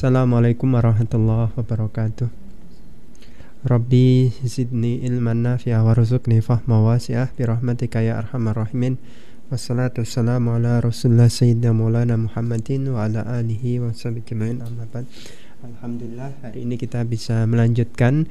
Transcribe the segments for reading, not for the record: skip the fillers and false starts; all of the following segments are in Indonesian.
Assalamualaikum warahmatullahi wabarakatuh. Rabbi zidni ilman nafi'a warzuqni fahma wasi'ah birahmatika ya arhamar rahimin. Wassalatu wassalamu ala rasulillah sayyidina maulana Muhammadin wa ala alihi wa sahbihi ajma'in, amma ba'd. Alhamdulillah, hari ini kita bisa melanjutkan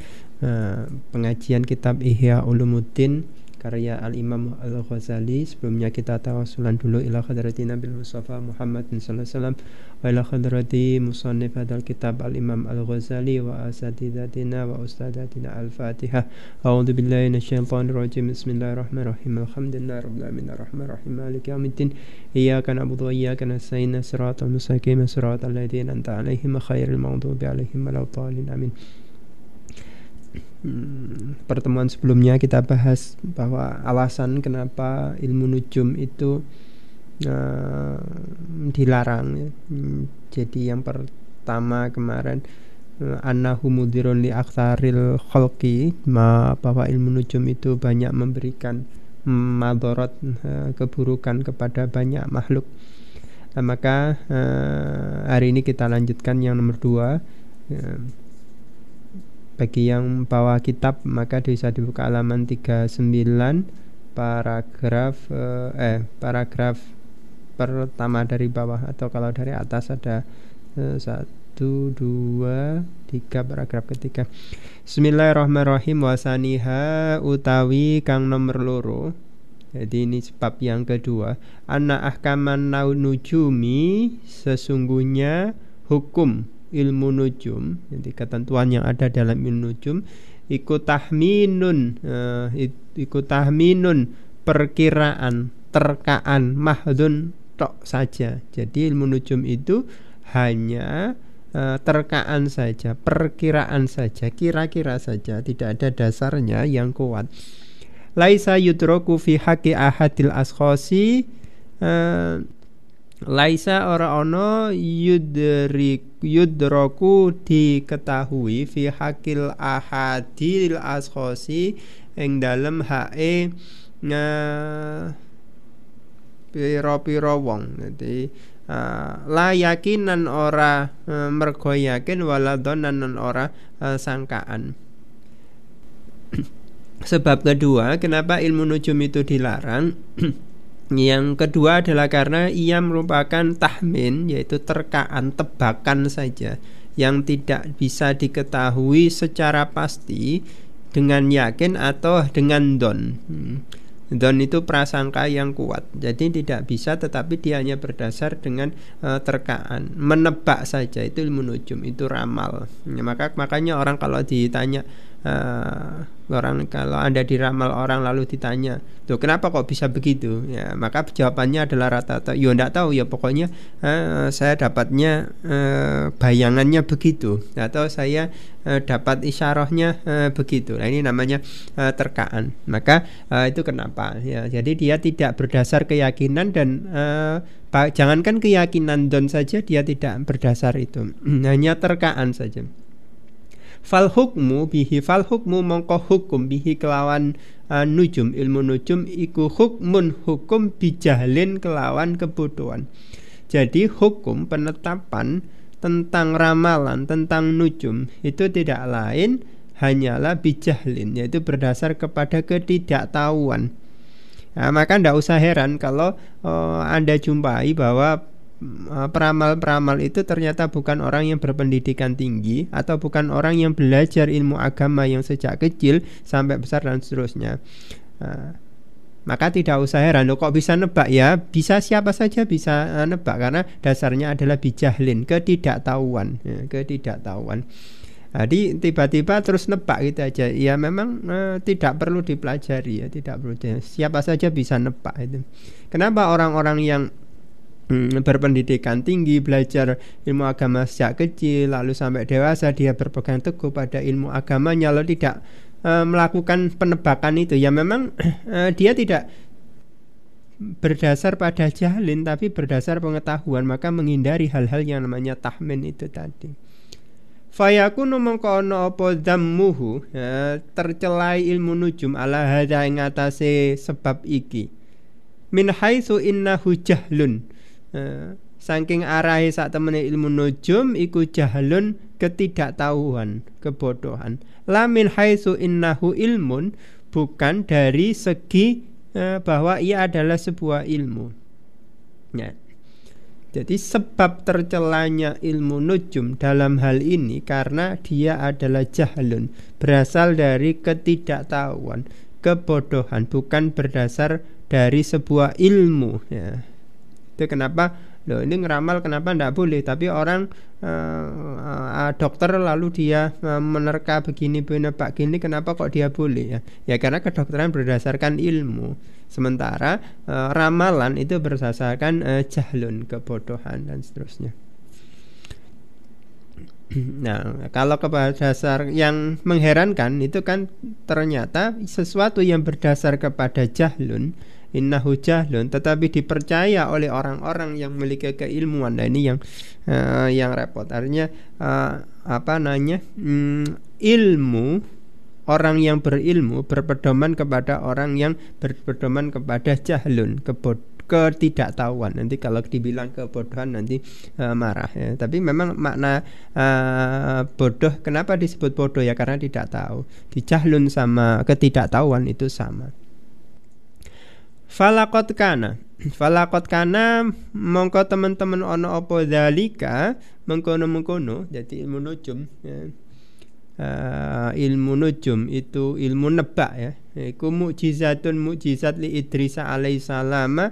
pengajian kitab Ihya Ulumuddin karya Al-Imam Al-Ghazali. Sebelumnya kita tawassulan dulu ila hadrati Nabi Mustafa Muhammad sallallahu alaihi wasallam wa ila hadrati musannif hadzal kitab Al-Imam Al-Ghazali wa asatidatina wa ustadatina. Al-Fatihah. A'udzu billahi minasyaitonir rajim. Bismillahirrahmanirrahim. Alhamdulillahi rabbil alamin arrahmanir rahim maliki yaumiddin. Iyyaka na'budu wa iyyaka nasta'in. Shiratal mustaqim shiratal ladzina an'amta 'alaihim ghairil maghdubi 'alaihim waladdallin. Amin. Pertemuan sebelumnya kita bahas bahwa alasan kenapa ilmu nujum itu dilarang. Jadi yang pertama kemarin annahu mudirun li aktsaril khalqi, bahwa ilmu nujum itu banyak memberikan madharat, keburukan kepada banyak makhluk. Maka hari ini kita lanjutkan yang nomor 2. Bagi yang bawa kitab maka bisa dibuka halaman 39 paragraf pertama dari bawah, atau kalau dari atas ada 1, 2, 3 paragraf ketiga. Bismillahirrahmanirrahim. Wasaniha utawi kang nomor loro. Jadi ini sebab yang kedua. Anna ahkaman nujumi, sesungguhnya hukum ilmu nujum, jadi ketentuan yang ada dalam ilmu nujum, ikut tahminun perkiraan, terkaan, mahdun tok saja. Jadi ilmu nujum itu hanya terkaan saja, perkiraan saja, kira-kira saja, tidak ada dasarnya yang kuat. Laisa yudroku fi haqqi ahadil askhasi, laisa ora ono yudroku diketahui fi hakil ahadil askhasi ing dalem hae pira-pira wong. Dadi la yakinan ora mergo yakin, waladonan ora sangkaan. Sebab kedua kenapa ilmu nujum itu dilarang yang kedua adalah karena ia merupakan tahmin, yaitu terkaan, tebakan saja yang tidak bisa diketahui secara pasti dengan yakin atau dengan don. Don itu prasangka yang kuat, jadi tidak bisa, tetapi dia hanya berdasar dengan terkaan, menebak saja. Itu ilmu nujum, itu ramal. Makanya orang kalau ditanya, kalau Anda diramal orang lalu ditanya, tuh kenapa kok bisa begitu? Ya, maka jawabannya adalah rata-rata, yo enggak tahu ya, pokoknya saya dapatnya bayangannya begitu, atau saya dapat isyarahnya begitu. Nah, ini namanya terkaan. Maka itu kenapa? Ya, jadi dia tidak berdasar keyakinan, dan jangankan keyakinan don saja dia tidak berdasar itu, hanya terkaan saja. Fal hukmu mongko hukum bihi kelawan nujum, ilmu nujum iku hukmun, hukum bijahlin kelawan kebodohan. Jadi hukum penetapan tentang ramalan, tentang nujum itu tidak lain hanyalah bijahlin, yaitu berdasar kepada ketidaktahuan. Nah, maka tidak usah heran kalau Anda jumpai bahwa peramal-peramal itu ternyata bukan orang yang berpendidikan tinggi, atau bukan orang yang belajar ilmu agama yang sejak kecil sampai besar dan seterusnya. Maka tidak usah heran, loh kok bisa nebak ya? Bisa, siapa saja bisa nebak, karena dasarnya adalah bijahlin, ketidaktahuan. Jadi tiba-tiba terus nebak gitu aja. Ya memang tidak perlu dipelajari, ya tidak perlu. Siapa saja bisa nebak itu. Kenapa orang-orang yang berpendidikan tinggi, belajar ilmu agama sejak kecil lalu sampai dewasa dia berpegang teguh pada ilmu agamanya, lalu tidak melakukan penebakan itu? Ya memang dia tidak berdasar pada jahlin, tapi berdasar pengetahuan, maka menghindari hal-hal yang namanya tahmin itu tadi. Fayakunu mongko ana apa dzammuhu, tercelai ilmu nujum ala hadza ing atase sebab iki, min haitsu innahu jahlun, saking arahe sak temene ilmu nujum iku jahlun ketidaktahuan, kebodohan. La min haitsu innahu ilmun, bukan dari segi bahwa ia adalah sebuah ilmu. Ya. Jadi sebab tercelanya ilmu nujum dalam hal ini karena dia adalah jahlun, berasal dari ketidaktahuan, kebodohan, bukan berdasar dari sebuah ilmu. Ya. Itu kenapa loh ini ngeramal kenapa tidak boleh, tapi orang dokter lalu dia menerka begini menebak gini, kenapa kok dia boleh ya? Ya karena kedokteran berdasarkan ilmu, sementara ramalan itu berdasarkan jahlun, kebodohan dan seterusnya. Nah, kalau kepada dasar yang mengherankan itu kan ternyata sesuatu yang berdasar kepada jahlun, innahu jahlun, tetapi dipercaya oleh orang-orang yang memiliki keilmuan. Nah ini yang repot. Artinya ilmu, orang yang berilmu berpedoman kepada orang yang berpedoman kepada jahlun, ketidaktahuan. Nanti kalau dibilang kebodohan nanti marah ya. Tapi memang makna bodoh, kenapa disebut bodoh ya karena tidak tahu. Di jahlun sama ketidaktahuan itu sama. Falakot kana mongko teman-teman ono apa dzalika mengkono. Jadi ilmu nujum ya. Ilmu nujum itu ilmu nebak ya. Iku mukjizat li Idris alaihissalam,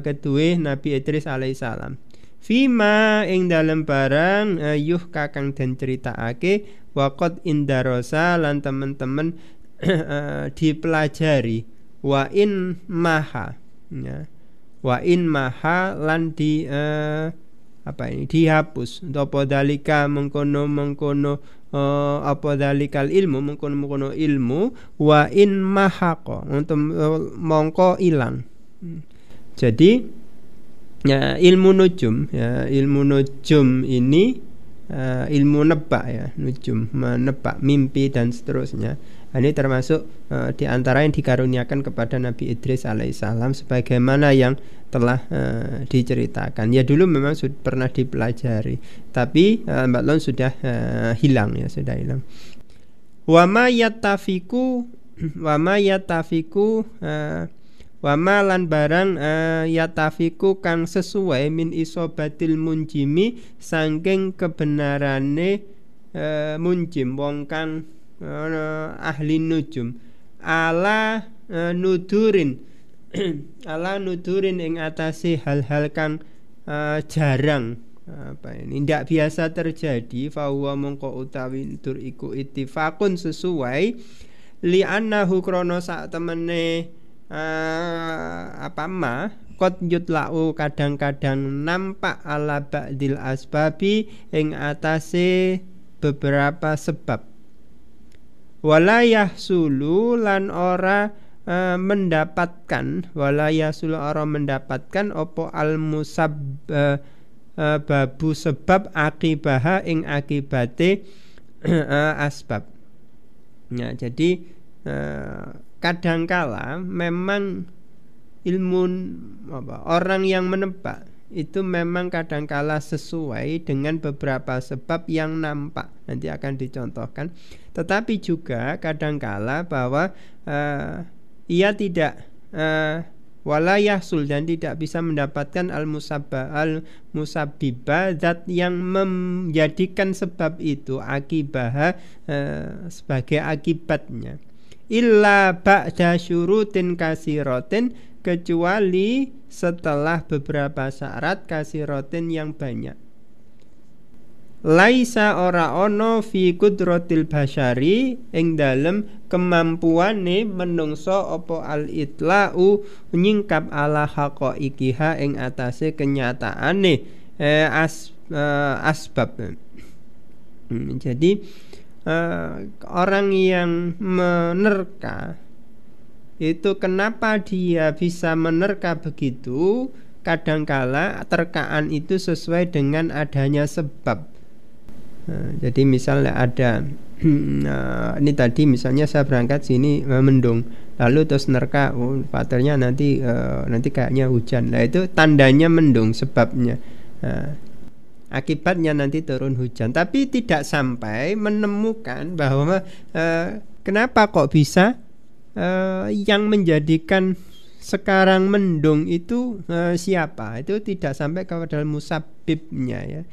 kedue Nabi Idris alaihissalam. Fima ing dalem barang yuh kakang den critakake waqad indarosa lan teman-teman dipelajari. Wa in maha ya. Wa in maha lan dihapus apa dalika mengkono apa dalikal ilmu mengkono ilmu wa in mahaqa untuk mongko ilang. Jadi ya, ilmu nujum ini ilmu nebak ya, nujum menebak mimpi dan seterusnya. Ini termasuk di antara yang dikaruniakan kepada Nabi Idris alaihissalam sebagaimana yang telah diceritakan. Ya dulu memang pernah dipelajari, tapi Mbak Lon sudah hilang ya, sudah hilang. Wa ma yattafiku wa ma lan barang yattafiku kang sesuai min isobatil munjimi saking kebenarane munjim wong kang ahli nujum ala nudurin ing atase hal-hal kang jarang ndak biasa terjadi, fahuwa mongko utawi tur iku ittifaqun sesuai li annahu krono sak temene qad yutlau kadang-kadang nampak ala ba'dil asbabi ing atase beberapa sebab. Walayah sulu lan ora mendapatkan opo al musab babu sebab akibaha ing akibate asbab. Ya, jadi kadangkala memang ilmu orang yang menebak itu memang kadangkala sesuai dengan beberapa sebab yang nampak, nanti akan dicontohkan. Tetapi juga kadangkala bahwa ia tidak walayahsul dan tidak bisa mendapatkan al-musabbiba zat yang menjadikan sebab itu akibah sebagai akibatnya, illa ba'da syurutin kasiratin, kecuali setelah beberapa syarat kasiratin yang banyak. Laisa ora ono fi kudratil basyari ing dalem kemampuane menungso opo al itlau nyingkap ala haqaiqiha ing atase kenyataane asbab. Jadi orang yang menerka itu kenapa dia bisa menerka begitu, kadangkala terkaan itu sesuai dengan adanya sebab. Jadi misalnya ada ini tadi misalnya saya berangkat sini mendung, lalu terus nerka paternya nanti kayaknya hujan. Nah itu tandanya mendung sebabnya. Nah, akibatnya nanti turun hujan, tapi tidak sampai menemukan bahwa kenapa kok bisa yang menjadikan sekarang mendung itu siapa? Itu tidak sampai kepada musabibnya ya.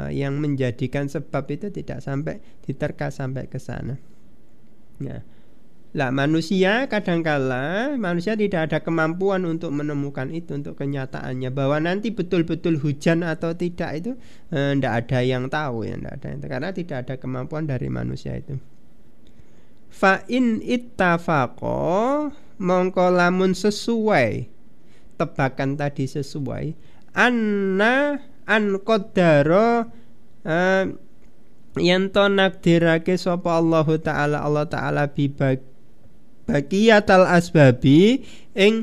Yang menjadikan sebab itu tidak sampai diterka sampai ke sana. Nah, lah manusia kadangkala manusia tidak ada kemampuan untuk menemukan itu, untuk kenyataannya bahwa nanti betul-betul hujan atau tidak itu tidak ada yang tahu ya, tidak ada yang tahu, karena tidak ada kemampuan dari manusia itu. Fa in ittafaqo mongko lamun sesuai tebakan tadi sesuai anna an qaddara yen to nakdirake sapa Allah taala bagiyatal asbabi ing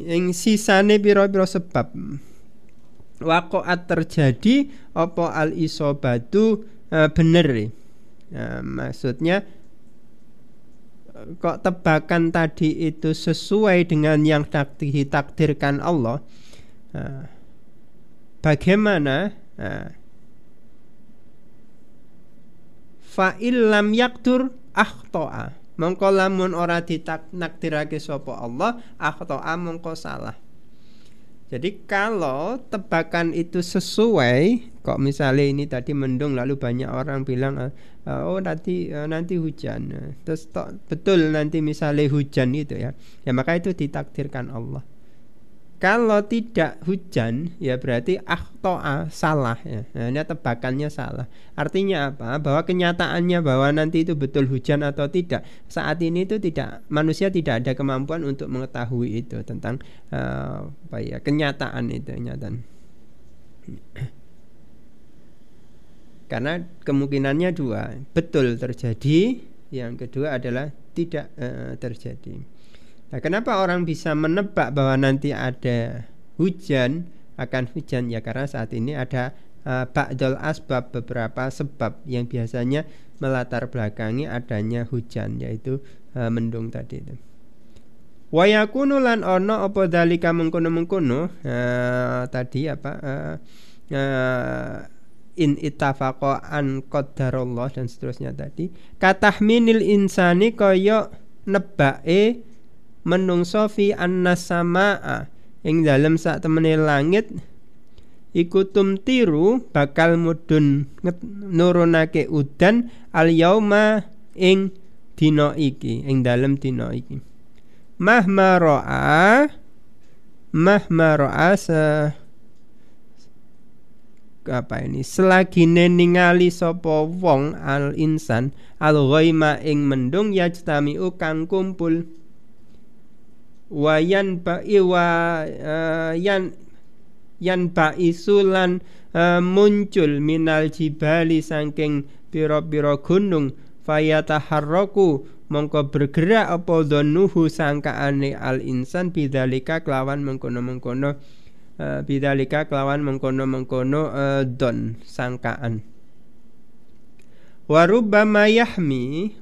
ing sisane pira-pira sebab waqaat terjadi apa al isobatu bener. Maksudnya kok tebakan tadi itu sesuai dengan yang ditakdirkan Allah. Bagaimana? Fa illam yaktur akhto'a, mongko lamun ora ditakdirake sapa Allah, akhto'a mongko salah. Jadi kalau tebakan itu sesuai, kok misalnya ini tadi mendung lalu banyak orang bilang oh nanti hujan, terus betul nanti misalnya hujan itu ya maka itu ditakdirkan Allah. Kalau tidak hujan ya berarti akhto'a, salah ya. Nah, ini tebakannya salah. Artinya apa? Bahwa kenyataannya bahwa nanti itu betul hujan atau tidak, saat ini itu tidak, manusia tidak ada kemampuan untuk mengetahui itu tentang kenyataan itu, kenyataan. Karena kemungkinannya dua, betul terjadi, yang kedua adalah tidak terjadi. Nah, kenapa orang bisa menebak bahwa nanti ada hujan, akan hujan ya karena saat ini ada ba'dul asbab, beberapa sebab yang biasanya melatar belakangi adanya hujan, yaitu mendung tadi itu. Wa yakunu lan ono apa dalika mengkono-mengkono tadi apa in ittafaqa an qaddarallah dan seterusnya tadi, katahminil insani kaya nebake menungso fi annasamaa ing dalem sak temene langit iku tumtiru bakal mudhun nurunake udan al yauma ing dina iki, ing dalem dina iki. Mahma ra'a apa ini selagine ningali sapa wong al insan al ghaima ing mendung yajtamiu kang kumpul wayan yan baisulan muncul minal jibali saking pira-pira gunung fayataharraku mongko bergerak apa dhannuhu sangkaane al insan bidzalika kelawan mengkono-mengkono bidzalika kelawan mengkono-mengkono don sangkaan. Warubbama yahmi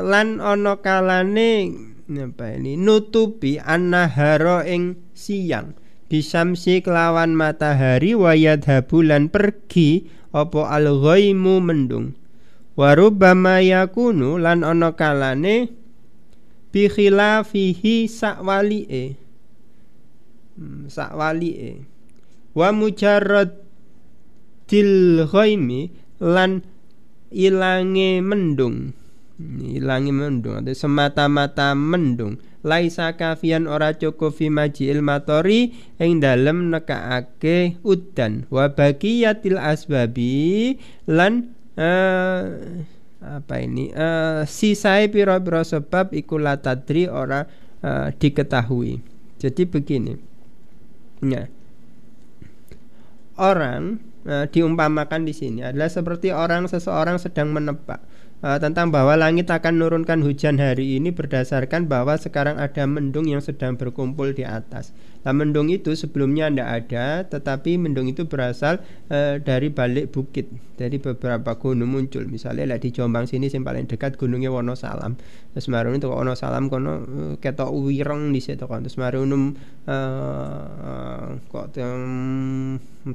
lan ana kalane apa ini nutupi annahara ing siang bisamsi kelawan matahari wayadhabu lan pergi apa al-ghaimu mendung. Warubbama yakunu lan ana kalane bi khilafihi sakwalike wa mujarradil ghaimi lan ilange mendung atau semata-mata mendung laisa kafian ora cukup fi maji'il matori ing dalem nekaake udan wa baqiyatil asbabi lan sisae pira-pira sebab iku latadri ora diketahui. Jadi begini ya, orang diumpamakan di sini adalah seperti seseorang sedang menebak tentang bahwa langit akan menurunkan hujan hari ini berdasarkan bahwa sekarang ada mendung yang sedang berkumpul di atas. Nah, mendung itu sebelumnya tidak ada, tetapi mendung itu berasal dari balik bukit, dari beberapa gunung muncul. Misalnya di Jombang sini yang paling dekat gunungnya Wonosalam. Terus marun itu Wonosalam kono ketok wireng di situ kan. Terus marun kok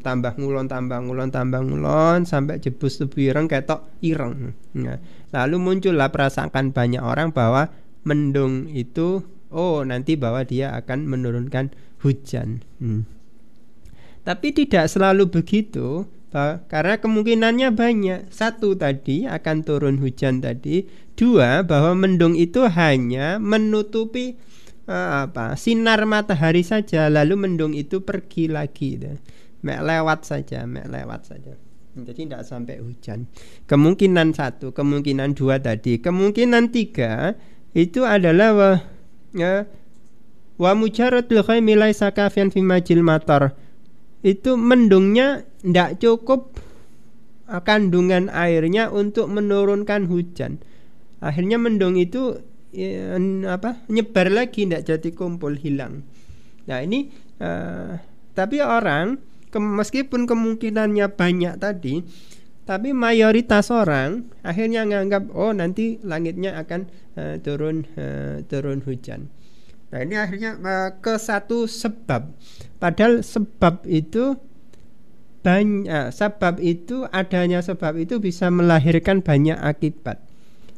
tambah ngulon sampai jebus tubuh ireng ketok ireng. Nah, lalu muncullah perasaan banyak orang bahwa mendung itu nanti bahwa dia akan menurunkan hujan. Tapi tidak selalu begitu, karena kemungkinannya banyak. Satu, tadi akan turun hujan tadi. Dua, bahwa mendung itu hanya menutupi sinar matahari saja, lalu mendung itu pergi lagi, lewat saja. Jadi tidak sampai hujan. Kemungkinan satu, kemungkinan dua tadi. Kemungkinan tiga itu adalah wa mujarradul ghaimi laisa kafian fi majil matar. Itu mendungnya tidak cukup kandungan airnya untuk menurunkan hujan. Akhirnya mendung itu nyebar lagi, tidak jadi kumpul, hilang. Nah ini tapi orang meskipun kemungkinannya banyak tadi, tapi mayoritas orang akhirnya menganggap nanti langitnya akan turun hujan. Nah ini akhirnya ke satu sebab. Padahal sebab itu banyak. Adanya sebab itu bisa melahirkan banyak akibat.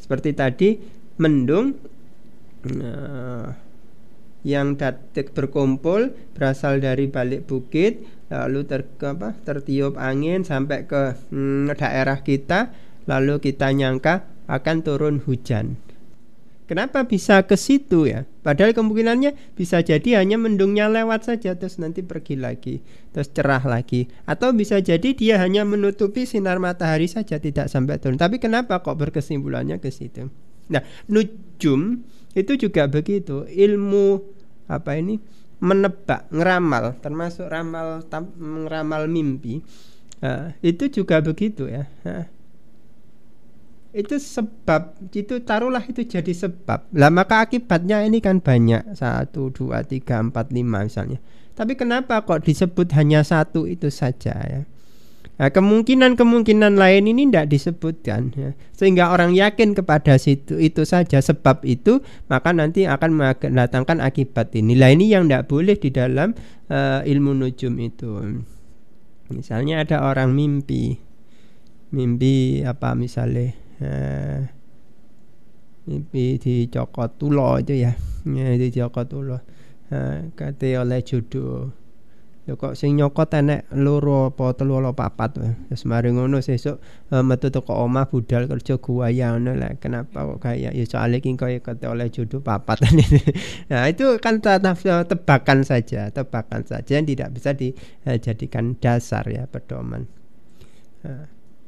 Seperti tadi mendung yang berkumpul berasal dari balik bukit, lalu tertiup angin sampai ke daerah kita, lalu kita nyangka akan turun hujan. Kenapa bisa ke situ ya? Padahal kemungkinannya bisa jadi hanya mendungnya lewat saja, terus nanti pergi lagi, terus cerah lagi. Atau bisa jadi dia hanya menutupi sinar matahari saja, tidak sampai turun. Tapi kenapa kok berkesimpulannya ke situ? Nah, nujum itu juga begitu. Ilmu menebak, ngeramal, termasuk ngeramal mimpi. Itu juga begitu ya. Itu sebab, itu taruhlah itu jadi sebab. Lah maka akibatnya ini kan banyak, 1, 2, 3, 4, 5 misalnya. Tapi kenapa kok disebut hanya satu itu saja ya? Nah, kemungkinan lain ini tidak disebutkan ya. Sehingga orang yakin kepada itu saja sebab itu, maka nanti akan mendatangkan akibat ini. Lah ini yang tidak boleh di dalam ilmu nujum itu. Misalnya ada orang mimpi misalnya mimpi dicokot tulo itu ya, dicokot tulo, kate oleh jodoh. Ya kok sing nyokot enek loro apa telu apa papat. Terus mari ngono sesuk metu teko omah budal kerja guaya ngono lah. Kenapa kok kaya ya soalnya iki kaya kate oleh jodoh papat. Nah, itu kan tebakan saja yang tidak bisa dijadikan dasar ya, pedoman.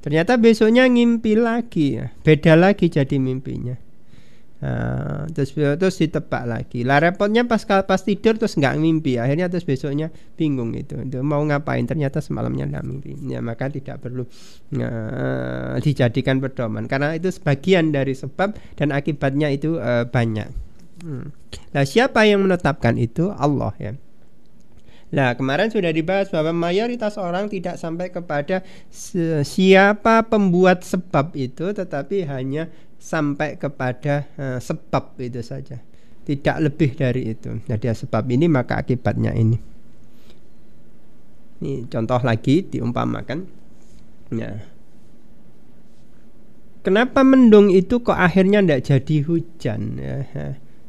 Ternyata besoknya ngimpi lagi ya. Beda lagi jadi mimpinya. Terus ditebak lagi. Lah repotnya pas tidur terus nggak mimpi. Akhirnya terus besoknya bingung itu mau ngapain. Ternyata semalamnya nggak mimpi. Ya maka tidak perlu dijadikan pedoman. Karena itu sebagian dari sebab dan akibatnya itu banyak. Nah siapa yang menetapkan itu? Allah ya. Nah kemarin sudah dibahas bahwa mayoritas orang tidak sampai kepada siapa pembuat sebab itu, tetapi hanya sampai kepada sebab itu saja, tidak lebih dari itu. Jadi sebab ini maka akibatnya ini. Ini contoh lagi diumpamakan. Nah, kenapa mendung itu kok akhirnya tidak jadi hujan?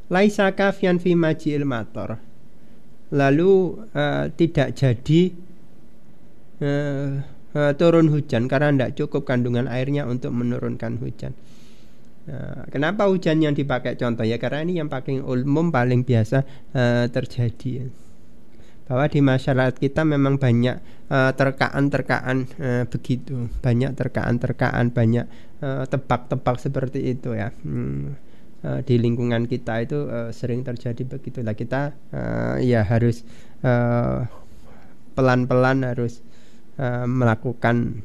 Laisa kafian fi majil mator. Lalu tidak jadi turun hujan karena tidak cukup kandungan airnya untuk menurunkan hujan. Kenapa hujan yang dipakai contoh ya? Karena ini yang paling umum, paling biasa terjadi. Bahwa di masyarakat kita memang banyak terkaan-terkaan begitu, banyak terkaan-terkaan, banyak tebak-tebak seperti itu ya. Di lingkungan kita itu sering terjadi begitulah. Kita ya harus pelan-pelan harus melakukan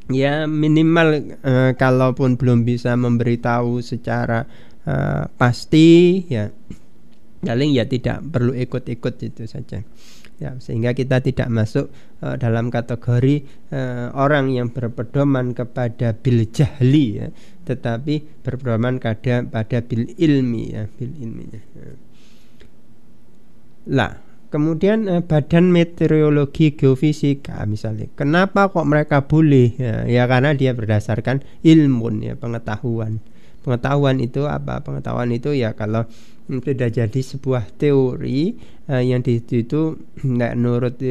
Ya minimal kalaupun belum bisa memberitahu secara pasti, ya paling ya tidak perlu ikut-ikut itu saja. Ya, sehingga kita tidak masuk dalam kategori orang yang berpedoman kepada bil jahli, ya, tetapi berpedoman pada bil ilmi, ya, bil ilminya. Lah, kemudian badan meteorologi geofisika misalnya, kenapa kok mereka boleh? Ya karena dia berdasarkan ilmu, ya, pengetahuan. Pengetahuan itu apa? Pengetahuan itu ya kalau sudah jadi sebuah teori yang itu menurut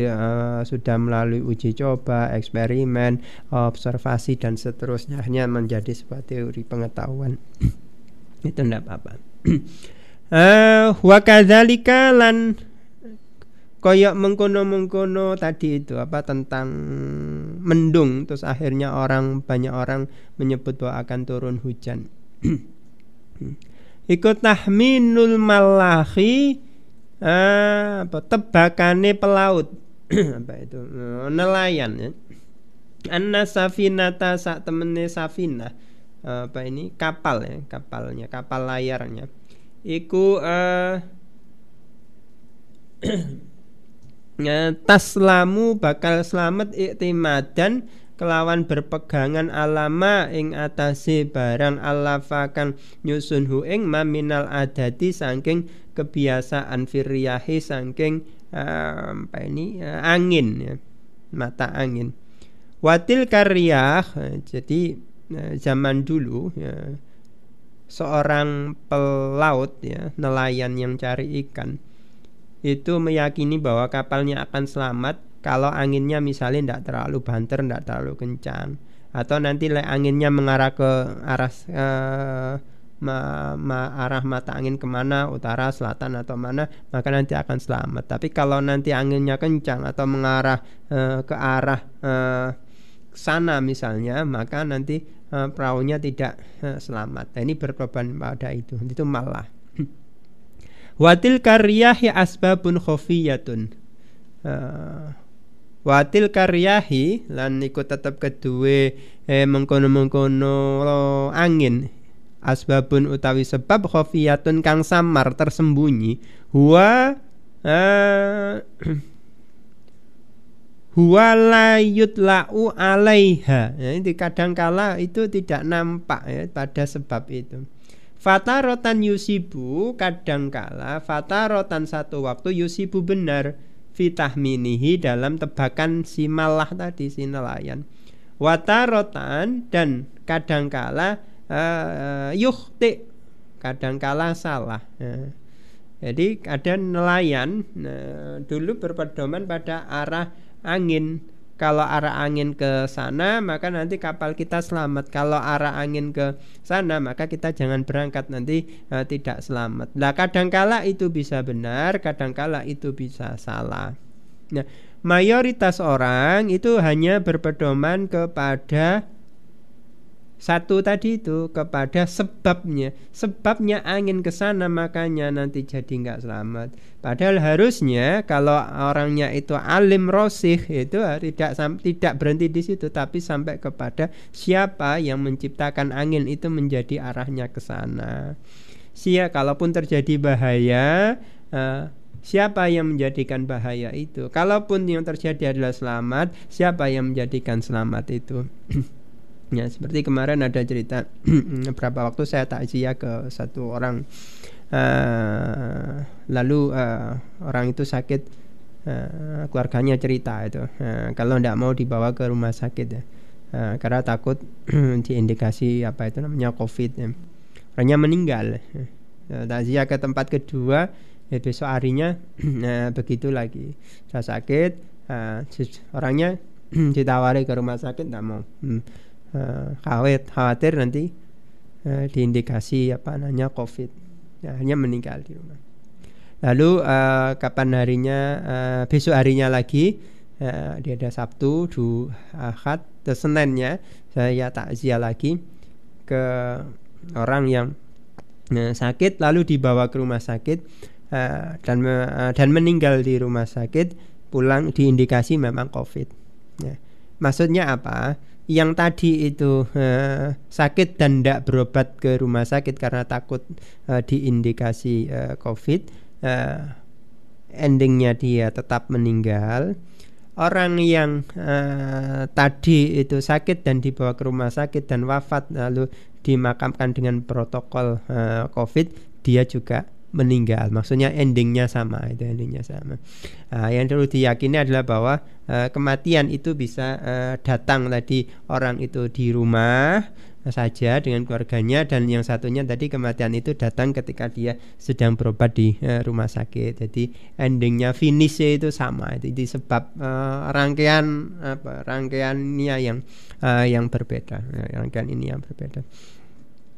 sudah melalui uji coba, eksperimen, observasi dan seterusnya, hanya menjadi sebuah teori pengetahuan. Itu tidak apa-apa. Wa kadzalika lan koyok mengkono tadi itu apa tentang mendung, terus akhirnya banyak orang menyebut bahwa akan turun hujan. Ikut tahminul malahi, tebakane pelaut. Apa itu? Nelayan, ya. Anna safinata sak temene safinah, apa ini kapal, ya, kapal layarnya. Iku taslamu bakal selamat iktimadan kelawan berpegangan alama ing atase barang alafakan nyusunhu ing maminal adati saking kebiasaan firyahi saking angin, ya, mata angin. Watil karyah, jadi zaman dulu, ya, seorang pelaut, ya, nelayan yang cari ikan itu meyakini bahwa kapalnya akan selamat kalau anginnya misalnya tidak terlalu banter, tidak terlalu kencang, atau nanti anginnya mengarah ke arah arah mata angin kemana, utara, selatan atau mana, maka nanti akan selamat. Tapi kalau nanti anginnya kencang atau mengarah ke arah sana misalnya, maka nanti perahunya tidak selamat. Nah, ini berkorban pada itu malah. Watil karyahi asbabun khofiyatun. Watil karyahi lan iku tetep kedue mengkono-mengkono angin, asbabun utawi sebab khofiyatun kang samar tersembunyi, huwa layut lau alaiha. Jadi kadangkala itu tidak nampak, ya, pada sebab itu. Fatarotan yusibu, kadangkala fatarotan satu waktu yusibu benar fitahminihi dalam tebakan si malah tadi, si nelayan. Watarotan dan kadangkala yukhti, kadangkala salah. Jadi ada nelayan dulu berpedoman pada arah angin. Kalau arah angin ke sana, maka nanti kapal kita selamat. Kalau arah angin ke sana, maka kita jangan berangkat, nanti tidak selamat. Nah, kadangkala itu bisa benar, kadangkala itu bisa salah. Nah, mayoritas orang itu hanya berpedoman kepada satu tadi itu, kepada sebabnya angin ke sana, makanya nanti jadi nggak selamat. Padahal harusnya kalau orangnya itu alim rosih, itu tidak berhenti di situ, tapi sampai kepada siapa yang menciptakan angin itu menjadi arahnya ke sana. Kalaupun terjadi bahaya, siapa yang menjadikan bahaya itu? Kalaupun yang terjadi adalah selamat, siapa yang menjadikan selamat itu? Ya, seperti kemarin ada cerita beberapa waktu saya takziah ke satu orang, lalu orang itu sakit, keluarganya cerita itu kalau tidak mau dibawa ke rumah sakit, ya, karena takut diindikasi apa itu namanya COVID, ya. Orangnya meninggal. Takziah ke tempat kedua, ya, besok harinya begitu lagi, saya sakit, orangnya ditawari ke rumah sakit, tidak mau. Khawatir nanti diindikasi apa namanya COVID, ya, hanya meninggal di rumah. Lalu kapan harinya, besok harinya lagi, dia ada Sabtu, Ahad, terus Seninnya saya takziah lagi ke orang yang sakit, lalu dibawa ke rumah sakit, dan meninggal di rumah sakit, pulang diindikasi memang COVID, ya. Maksudnya apa? yang tadi itu sakit dan tidak berobat ke rumah sakit karena takut diindikasi COVID, endingnya dia tetap meninggal. Orang yang tadi itu sakit dan dibawa ke rumah sakit dan wafat lalu dimakamkan dengan protokol COVID, dia juga meninggal. Maksudnya endingnya sama, itu endingnya sama. Yang perlu diyakini adalah bahwa kematian itu bisa datang tadi orang itu di rumah saja dengan keluarganya, dan yang satunya tadi kematian itu datang ketika dia sedang berobat di rumah sakit. Jadi endingnya, finishnya itu sama. Itu sebab rangkaiannya yang berbeda. Rangkaian ini yang berbeda.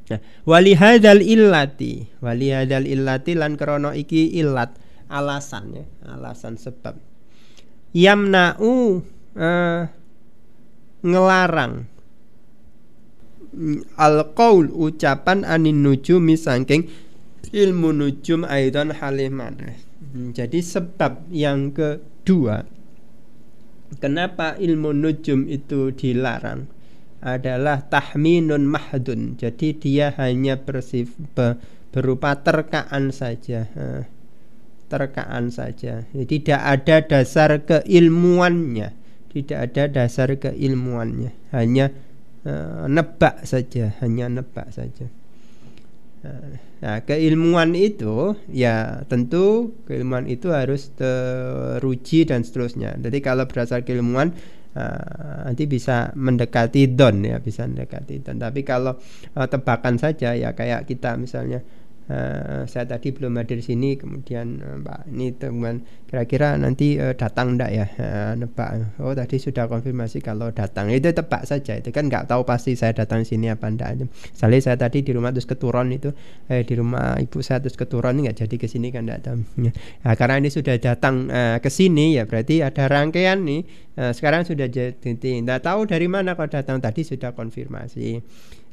Nah, walihadal illati lan krono iki illat, alasan sebab yamna'u ngelarang al-qaul ucapan anin nujumi saking ilmu nujum aidan halih maneh. Jadi sebab yang kedua kenapa ilmu nujum itu dilarang adalah tahminun mahdun. Jadi dia hanya berupa terkaan saja. Jadi tidak ada dasar keilmuannya. Hanya nebak saja. Nah, keilmuan itu ya tentu keilmuan itu harus teruji dan seterusnya. Jadi kalau berdasar keilmuan nanti bisa mendekati don ya, tapi kalau tebakan saja ya, kayak kita misalnya saya tadi belum hadir sini, kemudian Mbak ini teman kira-kira nanti datang enggak ya, nebak, oh tadi sudah konfirmasi kalau datang, itu tebak saja, itu kan nggak tahu pasti saya datang sini apa enggak. Misalnya saya tadi di rumah terus keturun itu di rumah ibu saya terus keturun, nggak jadi ke sini kan enggak tahu. Nah, karena ini sudah datang ke sini ya berarti ada rangkaian nih. Sekarang sudah jadi, nggak tahu dari mana kalau datang, tadi sudah konfirmasi.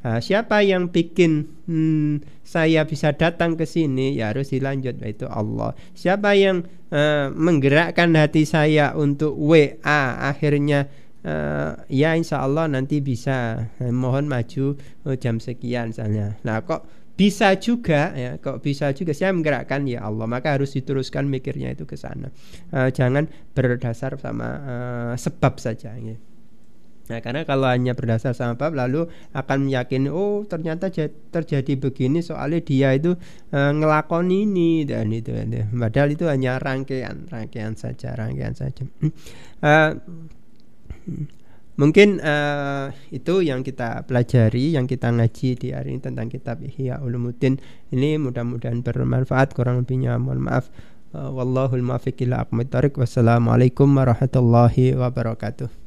Siapa yang bikin saya bisa datang ke sini, ya harus dilanjut, yaitu Allah. Siapa yang menggerakkan hati saya untuk WA, akhirnya ya insya Allah nanti bisa, mohon maju jam sekian misalnya. Nah kok bisa juga saya menggerakkan, ya Allah, maka harus diteruskan mikirnya itu ke sana. Jangan berdasar sama sebab saja ya. Nah, karena kalau hanya berdasar sama bab lalu akan meyakini oh ternyata terjadi begini soalnya dia itu ngelakoni ini dan itu. Padahal itu hanya rangkaian saja. Mungkin itu yang kita pelajari, yang kita ngaji di hari ini tentang kitab Ihya Ulumuddin ini. Mudah-mudahan bermanfaat, kurang lebihnya mohon maaf. Wallahul muwaffiq ila aqwamit thoriq. Wassalamualaikum warahmatullahi wabarakatuh.